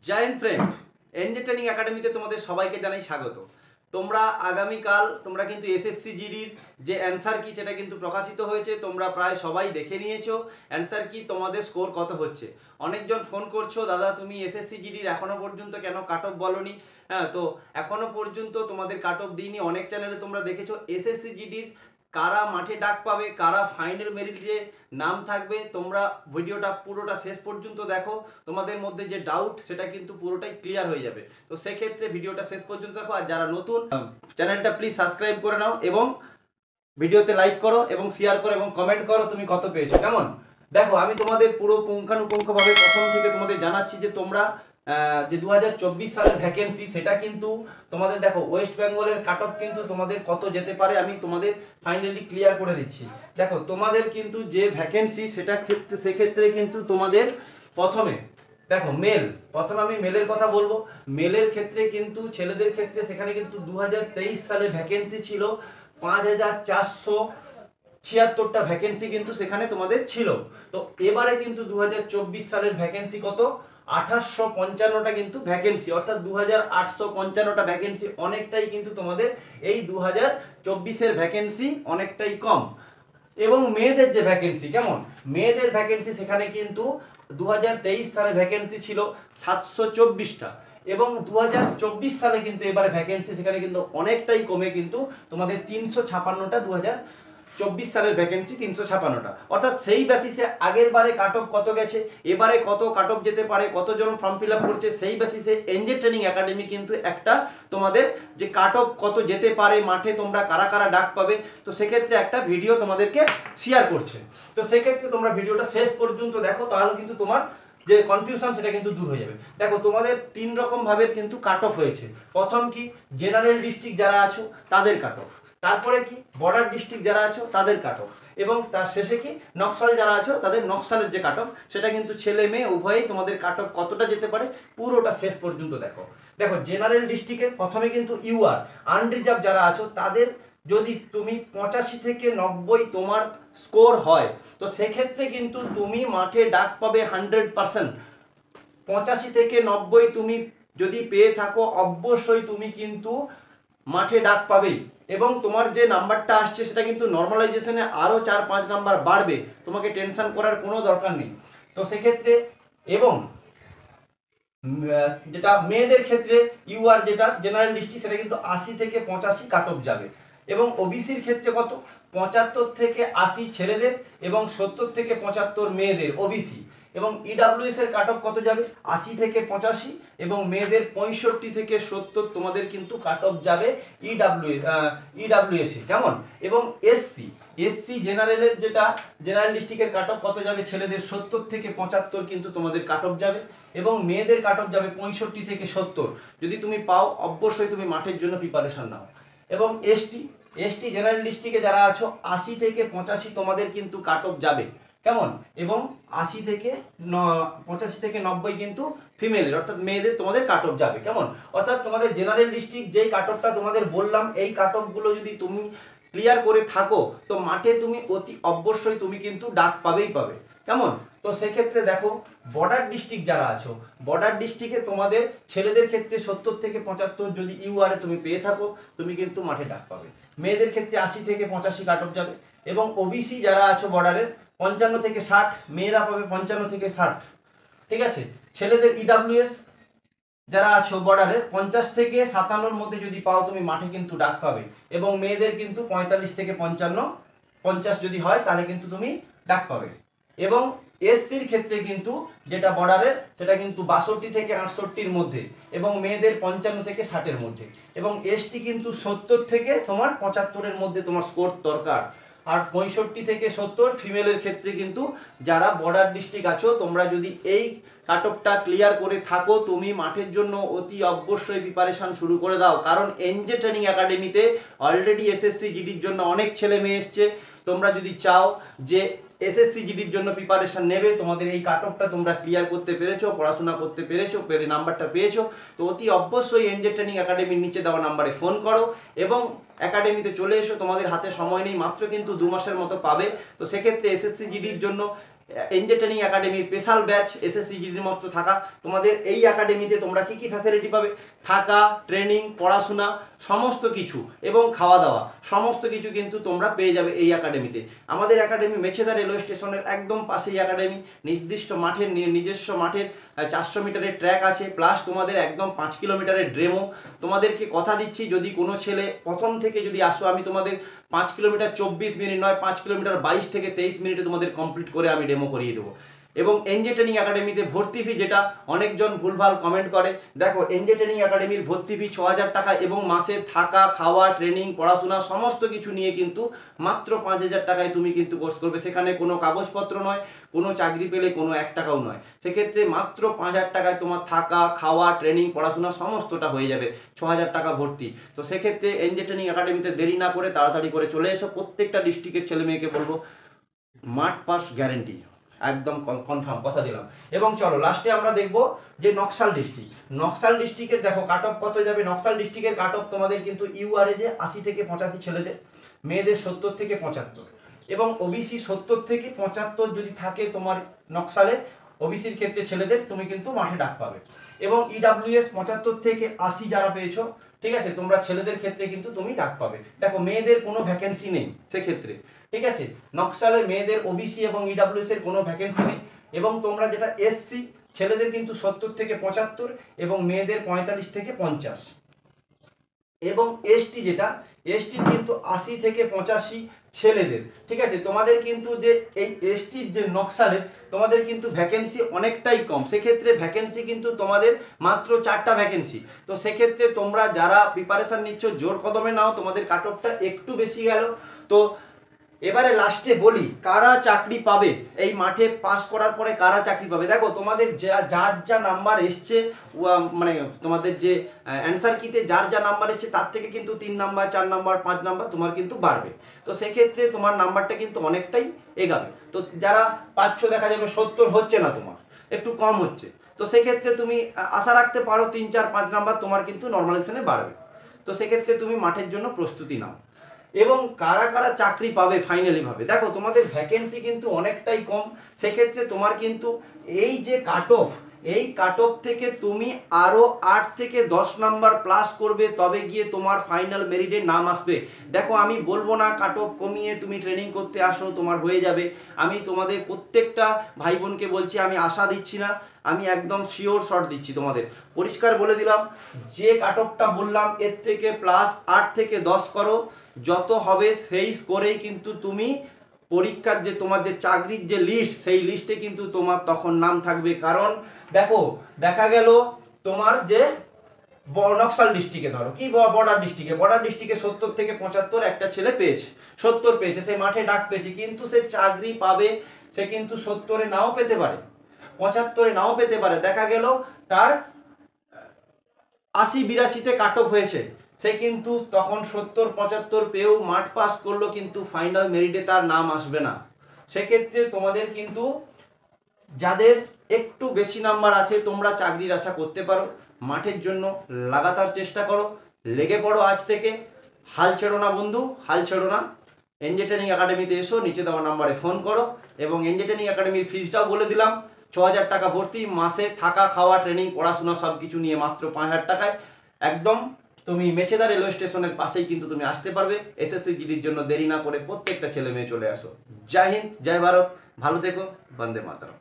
জয় Hind friend, NJ training একাডেমিতে তোমাদের সবাইকে জানাই স্বাগত। তোমরা আগামীকাল তোমরা কিন্তু এসএসসি জিডির যে অ্যান্সার কি সেটা কিন্তু প্রকাশিত হয়েছে। তোমরা প্রায় সবাই দেখে নিয়েছো অ্যান্সার কি, তোমাদের স্কোর কত হচ্ছে। অনেকজন ফোন করছো, দাদা তুমি এসএসসি জিডির এখনো পর্যন্ত কেন কাট অফ বলনি। হ্যাঁ, তো এখনো পর্যন্ত তোমাদের কাট অফ দিইনি। অনেক চ্যানেলে তোমরা দেখেছো এসএসসি জিডির কারা মাঠে ডাক পাবে, কারা ফাইনাল মেরিটে নাম থাকবে। তোমরা ভিডিওটা পুরোটা শেষ পর্যন্ত দেখো, তোমাদের মধ্যে যে ডাউট সেটা কিন্তু পুরোটাই ক্লিয়ার হয়ে যাবে। তো সেক্ষেত্রে ভিডিওটা শেষ পর্যন্ত দেখো। আর যারা নতুন, চ্যানেলটা প্লিজ সাবস্ক্রাইব করে নাও এবং ভিডিওতে লাইক করো এবং শেয়ার করো এবং কমেন্ট করো তুমি কত পেয়েছো। কেমন দেখো, আমি তোমাদের পুরো পুঙ্খানুপুঙ্খভাবে প্রথম থেকে তোমাদের জানাচ্ছি যে তোমরা যে 2024 সালের ভ্যাকেন্সি সেটা কিন্তু তোমাদের দেখো ওয়েস্ট বেঙ্গলের কাট অফ কিন্তু তোমাদের কত যেতে পারে আমি তোমাদের ফাইনালি ক্লিয়ার করে দিচ্ছি। দেখো তোমাদের কিন্তু যে ভ্যাকেন্সি সেটা সেক্ষেত্রে কিন্তু তোমাদের প্রথমে দেখো প্রথমে আমি মেলের কথা বলবো। মেলের ক্ষেত্রে কিন্তু ছেলেদের ক্ষেত্রে সেখানে কিন্তু 2023 সালে ভ্যাকেন্সি ছিল 5476টা ভ্যাকেন্সি কিন্তু সেখানে তোমাদের ছিল। তো এবারে কিন্তু 2024 সালের ভ্যাকেন্সি কত, 2855টা কিন্তু ভ্যাকেন্সি, অর্থাৎ 2855টা ভ্যাকেন্সি অনেকটাই কিন্তু তোমাদের এই 2024-এর ভ্যাকেন্সি অনেকটাই কম। এবং মেয়েদের যে ভ্যাকেন্সি, কেমন মেয়েদের ভ্যাকেন্সি সেখানে কিন্তু 2023 সালে ভ্যাকেন্সি ছিল 724টা এবং 2024 সালে কিন্তু এবারে ভ্যাকেন্সি সেখানে কিন্তু অনেকটাই কমে কিন্তু তোমাদের 356টা 2024 সালের ভ্যাকেন্সি 356টা। অর্থাৎ সেই বেসিসে আগের বারে কাট অফ কত গেছে, এবারে কত কাট অফ যেতে পারে, কতজন ফর্ম ফিল আপ করছে, সেই বেসিসে এনজে ট্রেনিং একাডেমি কিন্তু একটা তোমাদের যে কাট অফ কত যেতে পারে, মাঠে তোমরা কারা কারা ডাক পাবে, তো সেক্ষেত্রে একটা ভিডিও তোমাদেরকে শেয়ার করছে। তো সেক্ষেত্রে তোমরা ভিডিওটা শেষ পর্যন্ত দেখো, তাহলে কিন্তু তোমার যে কনফিউশন সেটা কিন্তু দূর হয়ে যাবে। দেখো তোমাদের তিন রকম ভাবে কিন্তু কাট অফ হয়েছে। প্রথম কি, জেনারেল ডিস্ট্রিক্ট যারা আছো তাদের কাট অফ, তারপরে কি বর্ডার ডিস্ট্রিক্ট যারা আছো তাদের কাট অফ, এবং তার শেষে কি নকশাল যারা আছো তাদের নকশালের যে কাট অফ সেটা কিন্তু ছেলে মেয়ে উভয়ই তোমাদের কাট অফ কতটা যেতে পারে পুরোটা শেষ পর্যন্ত দেখো। দেখো জেনারেল ডিস্ট্রিক্টে প্রথমে কিন্তু ইউআর আনরিজার্ভ যারা আছো তাদের যদি তুমি 85 থেকে 90 তোমার স্কোর হয়, তো সেক্ষেত্রে কিন্তু তুমি মাঠে ডাক পাবে 100%। 85 থেকে 90 তুমি যদি পেয়ে থাকো অবশ্যই তুমি কিন্তু মাঠে ডাক পাবেই। এবং তোমার যে নাম্বারটা আসছে সেটা কিন্তু নর্মালাইজেশনে আরও 4-5 নাম্বার বাড়বে, তোমাকে টেনশন করার কোনো দরকার নেই। তো সেক্ষেত্রে এবং যেটা মেয়েদের ক্ষেত্রে ইউআর যেটা জেনারেল ডিস্ট্রিক্ট সেটা কিন্তু 80 থেকে 85 কাট অফ যাবে। এবং ওবিসির ক্ষেত্রে কত, 75 থেকে 80 ছেলেদের এবং 70 থেকে 75 মেয়েদের ওবিসি। এবং ইডাব্লিউএস এর কাট অফ কত যাবে, 80 থেকে 85 এবং মেয়েদের 65 থেকে 70 তোমাদের কিন্তু কাট অফ যাবে ইডাব্লিউএস এ। কেমন, এবং এসসি জেনারেলের যেটা জেনারেল ডিস্ট্রিক্টের কাট অফ কত যাবে, ছেলেদের 70 থেকে 75 কিন্তু তোমাদের কাট অফ যাবে এবং মেয়েদের কাট অফ যাবে 65 থেকে 70। যদি তুমি পাও অবশ্যই তুমি মাঠের জন্য প্রিপারেশন নাও। এবং এসটি জেনারেল ডিস্ট্রিক্টে যারা আছো 80 থেকে 85 তোমাদের কিন্তু কাট অফ যাবে। কেমন, এবং 80 থেকে 85 থেকে 90 কিন্তু ফিমেলের অর্থাৎ মেয়েদের তোমাদের কাট অফ যাবে। কেমন, অর্থাৎ তোমাদের জেনারেল ডিস্ট্রিক্ট যেই কাট অফটা তোমাদের বললাম, এই কাট অফগুলো যদি তুমি ক্লিয়ার করে থাকো তো মাঠে তুমি অতি অবশ্যই তুমি কিন্তু ডাক পাবেই পাবে। কেমন, তো সেক্ষেত্রে দেখো বর্ডার ডিস্ট্রিক্ট যারা আছো, বর্ডার ডিস্ট্রিক্টে তোমাদের ছেলেদের ক্ষেত্রে 70 থেকে 75 যদি ইউআরে তুমি পেয়ে থাকো তুমি কিন্তু মাঠে ডাক পাবে। মেয়েদের ক্ষেত্রে 80 থেকে 85 কাট অফ যাবে। এবং ওবিসি যারা আছো বর্ডারের 55 থেকে 60, মেয়েরা পাবে 55 থেকে 60। ঠিক আছে, ছেলেদের ইডাব্লিউএস যারা আছো বর্ডারে 50 থেকে 57-র মধ্যে যদি পাও তুমি মাঠে কিন্তু ডাক পাবে। এবং মেয়েদের কিন্তু 45 থেকে 55, 50 যদি হয় তাহলে কিন্তু তুমি ডাক পাবে। এবং এসসির ক্ষেত্রে কিন্তু যেটা বর্ডারের সেটা কিন্তু 62 থেকে 68-র মধ্যে এবং মেয়েদের 55 থেকে 60-এর মধ্যে। এবং এসটি কিন্তু 70 থেকে তোমার 75-এর মধ্যে তোমার স্কোর দরকার। আর 65 থেকে 70 ফিমেলের ক্ষেত্রে কিন্তু যারা বর্ডার ডিস্ট্রিক্ট আছো তোমরা যদি এই কাট অফটা ক্লিয়ার করে থাকো তুমি মাঠের জন্য অতি অবশ্যই প্রিপারেশন শুরু করে দাও। কারণ এনজে ট্রেনিং একাডেমিতে অলরেডি এসএসসি জিডির জন্য অনেক ছেলে মেয়ে এসছে। তোমরা যদি চাও যে এসএসসি জিডির জন্য প্রিপারেশন নেবে, তোমাদের এই কাট অফটা তোমরা ক্লিয়ার করতে পেরেছো, পড়াশোনা করতে পেরেছো, নাম্বারটা পেয়েছো, তো অতি অবশ্যই এনজে ট্রেনিং একাডেমির নিচে দেওয়া নাম্বারে ফোন করো এবং একাডেমিতে চলে এসো। তোমাদের হাতে সময় নেই, মাত্র কিন্তু 2 মাসের মতো পাবে। তো সেক্ষেত্রে এসএসসি জিডির জন্য এনজে ট্রেনিং একাডেমির স্পেশাল ব্যাচ এসএসসি জিডির মতো থাকা। তোমাদের এই একাডেমিতে তোমরা কি কি ফ্যাসিলিটি পাবে, থাকা, ট্রেনিং, পড়াশোনা সমস্ত কিছু এবং খাওয়া দাওয়া সমস্ত কিছু কিন্তু তোমরা পেয়ে যাবে এই একাডেমিতে। আমাদের একাডেমি মেছেদা রেলওয়ে স্টেশনের একদম পাশেই একাডেমি, নির্দিষ্ট মাঠের নিজস্ব মাঠের 400 মিটারের ট্র্যাক আছে, প্লাস তোমাদের একদম 5 কিলোমিটারের ড্রেমো। তোমাদেরকে কথা দিচ্ছি, যদি কোনো ছেলে প্রথম থেকে যদি আসো, আমি তোমাদের 5 কিলোমিটার 24 মিনিট নয়, 5 কিলোমিটার 22 থেকে 23 মিনিটে তোমাদের কমপ্লিট করে আমি ডেমো করিয়ে দেবো। এবং এনজে ট্রেনিং একাডেমিতে ভর্তি ফি, যেটা অনেকজন ভুলভাল কমেন্ট করে, দেখো এনজে ট্রেনিং একাডেমির ভর্তি ফি 6000 টাকা এবং মাসে থাকা, খাওয়া, ট্রেনিং, পড়াশোনা সমস্ত কিছু নিয়ে কিন্তু মাত্র 5000 টাকায় তুমি কিন্তু কোর্স করবে। সেখানে কোনো কাগজপত্র নয়, কোনো চাকরি পেলে কোনো 1 টাকাও নয়। সেক্ষেত্রে মাত্র 5000 টাকায় তোমার থাকা, খাওয়া, ট্রেনিং, পড়াশোনা সমস্তটা হয়ে যাবে, 6000 টাকা ভর্তি। তো সেক্ষেত্রে এনজে ট্রেনিং একাডেমিতে দেরি না করে তাড়াতাড়ি করে চলে এসো। প্রত্যেকটা ডিস্ট্রিক্টের ছেলে মেয়েকে বলবো মাঠ পাস গ্যারেন্টি, একদম কনফার্ম কথা দিলাম। এবং চলো লাস্টে আমরা দেখব যে নকশাল ডিস্ট্রিক্ট। নকশাল ডিস্ট্রিক্টের দেখো কাট অফ কত যাবে। নকশাল ডিস্ট্রিক্টের কাট অফ তোমাদের কিন্তু ইউআরএ যে 80 থেকে 85 ছেলেদের, মেয়েদের 70 থেকে 75 এবং ওবিসি 70 থেকে 75 যদি থাকে তোমার নকশালে, ওবিসির ক্ষেত্রে ছেলেদের তুমি কিন্তু মাঠে ডাক পাবে। এবং ইডাব্লিউএস 75 থেকে 80 যারা পেয়েছো, ঠিক আছে, তোমরা ছেলেদের ক্ষেত্রে কিন্তু তুমি ডাক পাবে। দেখো মেয়েদের কোনো ভ্যাকেন্সি নেই সেক্ষেত্রে, ঠিক আছে, নকশালে মেয়েদের ওবিসি এবং ইডাব্লিউএস এর কোনো ভ্যাকেন্সি নেই। এবং তোমরা যেটা এসসি, ছেলেদের কিন্তু 70 থেকে 75 এবং মেয়েদের 45 থেকে 50। এবং এসটি যেটা, এসটির কিন্তু 80 থেকে 85 ছেলেদের, ঠিক আছে। তোমাদের কিন্তু যে এই এসটির যে নকশালের তোমাদের কিন্তু ভ্যাকেন্সি অনেকটাই কম। সেক্ষেত্রে ভ্যাকেন্সি কিন্তু তোমাদের মাত্র 4টা ভ্যাকেন্সি। তো সেক্ষেত্রে তোমরা যারা প্রিপারেশান নিচ্ছ জোর কদমে নাও, তোমাদের কাট অফটা একটু বেশি গেল। তো এবারে লাস্টে বলি কারা চাকরি পাবে, এই মাঠে পাস করার পরে কারা চাকরি পাবে। দেখো তোমাদের যার যা নাম্বার এসছে, মানে তোমাদের যে অ্যান্সার কিতে যার যা নাম্বার এসছে তার থেকে কিন্তু 3 নাম্বার, 4 নাম্বার, 5 নাম্বার তোমার কিন্তু বাড়বে। তো সেক্ষেত্রে তোমার নাম্বারটা কিন্তু অনেকটাই এগাবে। তো যারা পাচ্ছ দেখা যাবে 70 হচ্ছে না, তোমার একটু কম হচ্ছে, তো সেক্ষেত্রে তুমি আশা রাখতে পারো 3, 4, 5 নাম্বার তোমার কিন্তু নর্মালাইজেশনে বাড়বে। তো সেক্ষেত্রে তুমি মাঠের জন্য প্রস্তুতি নাও। এবং কারা কারা চাকরি পাবে ফাইনালি ভাবে, দেখো তোমাদের ভ্যাকেন্সি কিন্তু অনেকটাই কম। সেক্ষেত্রে তোমার কিন্তু এই যে কাট অফ, এই কাট অফ থেকে তুমি আরও 8 থেকে 10 নাম্বার প্লাস করবে, তবে গিয়ে তোমার ফাইনাল মেরিটে নাম আসবে। দেখো আমি বলবো না কাট অফ কমিয়ে তুমি ট্রেনিং করতে আসো তোমার হয়ে যাবে। আমি তোমাদের প্রত্যেকটা ভাই বোনকে বলছি, আমি আশা দিচ্ছি না, আমি একদম শিওর শট দিচ্ছি তোমাদের, পরিষ্কার বলে দিলাম। যে কাট অফটা বললাম এর থেকে প্লাস 8 থেকে 10 করো, যত হবে সেই স্কোরেই কিন্তু তুমি পরীক্ষার যে তোমার যে চাকরির যে লিস্ট, সেই লিস্টে কিন্তু তোমার তখন নাম থাকবে। কারণ দেখো দেখা গেল তোমার যে নকশাল ডিস্ট্রিক্টে, ধরো কি বর্ডার ডিস্ট্রিক্টে 70 থেকে 75 একটা ছেলে পেয়েছে, 70 পেয়েছে, সে মাঠে ডাক পেয়েছে, কিন্তু সে চাকরি পাবে সে কিন্তু 70-এ নাও পেতে পারে, 75-এ নাও পেতে পারে। দেখা গেল তার 80-82-তে কাট অফ হয়েছে, সে কিন্তু তখন 70-75 পেয়েও মাঠ পাস করলো, কিন্তু ফাইনাল মেরিটে তার নাম আসবে না। সেক্ষেত্রে তোমাদের কিন্তু যাদের একটু বেশি নাম্বার আছে তোমরা চাকরির আশা করতে পারো। মাঠের জন্য লাগাতার চেষ্টা করো, লেগে পড়ো আজ থেকে, হাল ছেড়ো না বন্ধু, হাল ছেড়ো না। এনজে ট্রেনিং একাডেমিতে এসো, নিচে দেওয়া নাম্বারে ফোন করো। এবং এনজে ট্রেনিং একাডেমির ফিজটাও বলে দিলাম, 6000 টাকা ভর্তি, মাসে থাকা, খাওয়া, ট্রেনিং, পড়াশোনা সব কিছু নিয়ে মাত্র 5000 টাকায়। একদম তুমি মেছেদা রেলওয়ে স্টেশনের পাশেই কিন্তু তুমি আসতে পারবে। এসএসসি জিডির জন্য দেরি না করে প্রত্যেকটা ছেলে মেয়ে চলে আসো। জয় হিন্দ, জয় ভারত, ভালো থেকো, বন্দে মাতরম।